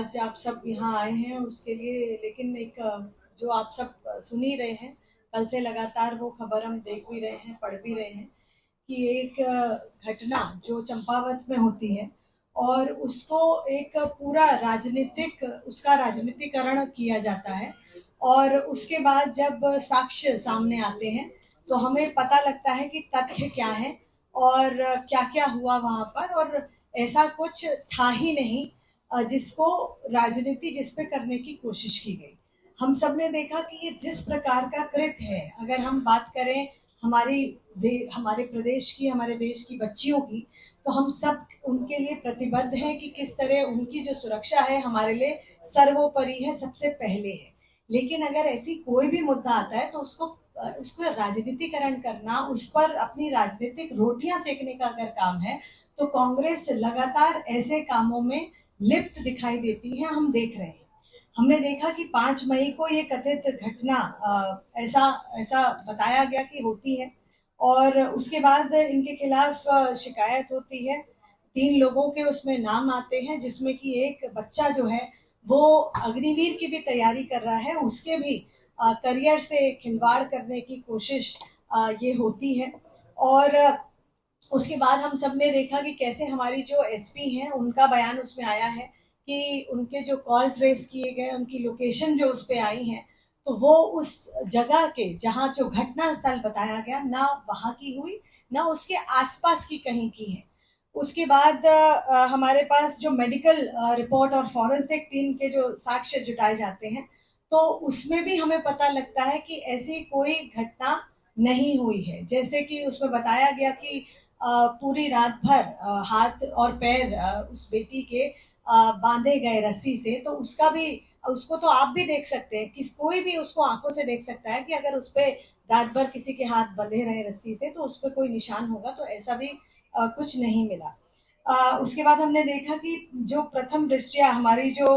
आज आप सब यहाँ आए हैं उसके लिए, लेकिन एक जो आप सब सुन ही रहे हैं, कल से लगातार वो खबर हम देख भी रहे हैं, पढ़ भी रहे हैं कि एक घटना जो चंपावत में होती है और उसको एक पूरा राजनीतिक उसका राजनीतिकरण किया जाता है। और उसके बाद जब साक्ष्य सामने आते हैं तो हमें पता लगता है कि तथ्य क्या है और क्या क्या हुआ वहां पर, और ऐसा कुछ था ही नहीं जिसको राजनीति जिस पे करने की कोशिश की गई। हम सब ने देखा कि ये जिस प्रकार का कृत्य है, अगर हम बात करें हमारे प्रदेश की, हमारे देश की बच्चियों की, तो हम सब उनके लिए प्रतिबद्ध हैं कि किस तरह उनकी जो सुरक्षा है हमारे लिए सर्वोपरि है, सबसे पहले है। लेकिन अगर ऐसी कोई भी मुद्दा आता है तो उसको राजनीतिकरण करना, उस पर अपनी राजनीतिक रोटियां सेकने का अगर काम है, तो कांग्रेस लगातार ऐसे कामों में लिप्त दिखाई देती है। हम देख रहे हैं, हमने देखा कि 5 मई को ये कथित घटना ऐसा ऐसा बताया गया कि होती है, और उसके बाद इनके खिलाफ शिकायत होती है। 3 लोगों के उसमें नाम आते हैं, जिसमें कि एक बच्चा जो है वो अग्निवीर की भी तैयारी कर रहा है, उसके भी करियर से खिलवाड़ करने की कोशिश ये होती है। और उसके बाद हम सब ने देखा कि कैसे हमारी जो एसपी हैं उनका बयान उसमें आया है कि उनके जो कॉल ट्रेस किए गए, उनकी लोकेशन जो उस पे आई है, तो वो उस जगह के जहाँ जो घटना स्थल बताया गया ना वहां की हुई, ना उसके आसपास की कहीं की है। उसके बाद हमारे पास जो मेडिकल रिपोर्ट और फॉरेंसिक टीम के जो साक्ष्य जुटाए जाते हैं, तो उसमें भी हमें पता लगता है कि ऐसी कोई घटना नहीं हुई है। जैसे कि उसमें बताया गया कि पूरी रात भर हाथ और पैर उस बेटी के बांधे गए रस्सी से, तो उसका भी, उसको तो आप भी देख सकते हैं कि कोई भी उसको आंखों से देख सकता है कि अगर उस पर रात भर किसी के हाथ बंधे रहे रस्सी से तो उस पर कोई निशान होगा, तो ऐसा भी कुछ नहीं मिला। उसके बाद हमने देखा कि जो प्रथम दृष्टया हमारी जो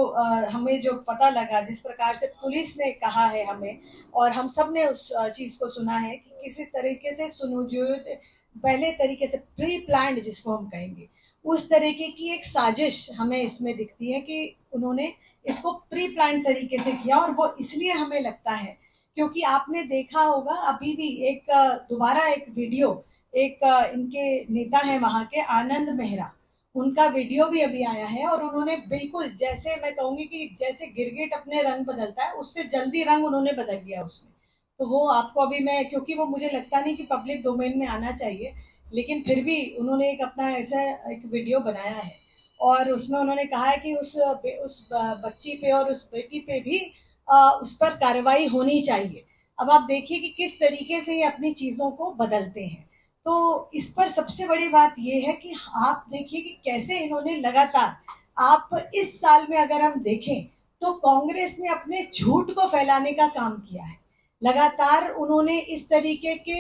हमें जो पता लगा, जिस प्रकार से पुलिस ने कहा है हमें, और हम सब ने उस चीज को सुना है कि किसी तरीके से सुनियोजित, पहले तरीके से प्री प्लान्ड जिसको हम कहेंगे, उस तरीके की एक साजिश हमें इसमें दिखती है कि उन्होंने इसको प्री प्लान तरीके से किया। और वो इसलिए हमें लगता है क्योंकि आपने देखा होगा अभी भी एक दोबारा एक वीडियो, एक इनके नेता है वहां के आनंद मेहरा, उनका वीडियो भी अभी आया है, और उन्होंने बिल्कुल, जैसे मैं कहूंगी कि जैसे गिरगिट अपने रंग बदलता है, उससे जल्दी रंग उन्होंने बदल लिया उसमें। तो वो आपको अभी मैं, क्योंकि वो मुझे लगता नहीं कि पब्लिक डोमेन में आना चाहिए, लेकिन फिर भी उन्होंने एक अपना ऐसा एक वीडियो बनाया है, और उसमें उन्होंने कहा है कि उस बच्ची पे और उस बेटी पे भी उस पर कार्रवाई होनी चाहिए। अब आप देखिए कि किस तरीके से ये अपनी चीजों को बदलते हैं। तो इस पर सबसे बड़ी बात यह है कि आप देखिए कि कैसे इन्होंने लगातार, आप इस साल में अगर हम देखें तो कांग्रेस ने अपने झूठ को फैलाने का काम किया है। लगातार उन्होंने इस तरीके के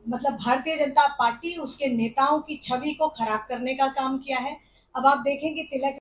मतलब भारतीय जनता पार्टी, उसके नेताओं की छवि को खराब करने का काम किया है। अब आप देखें कि तिलक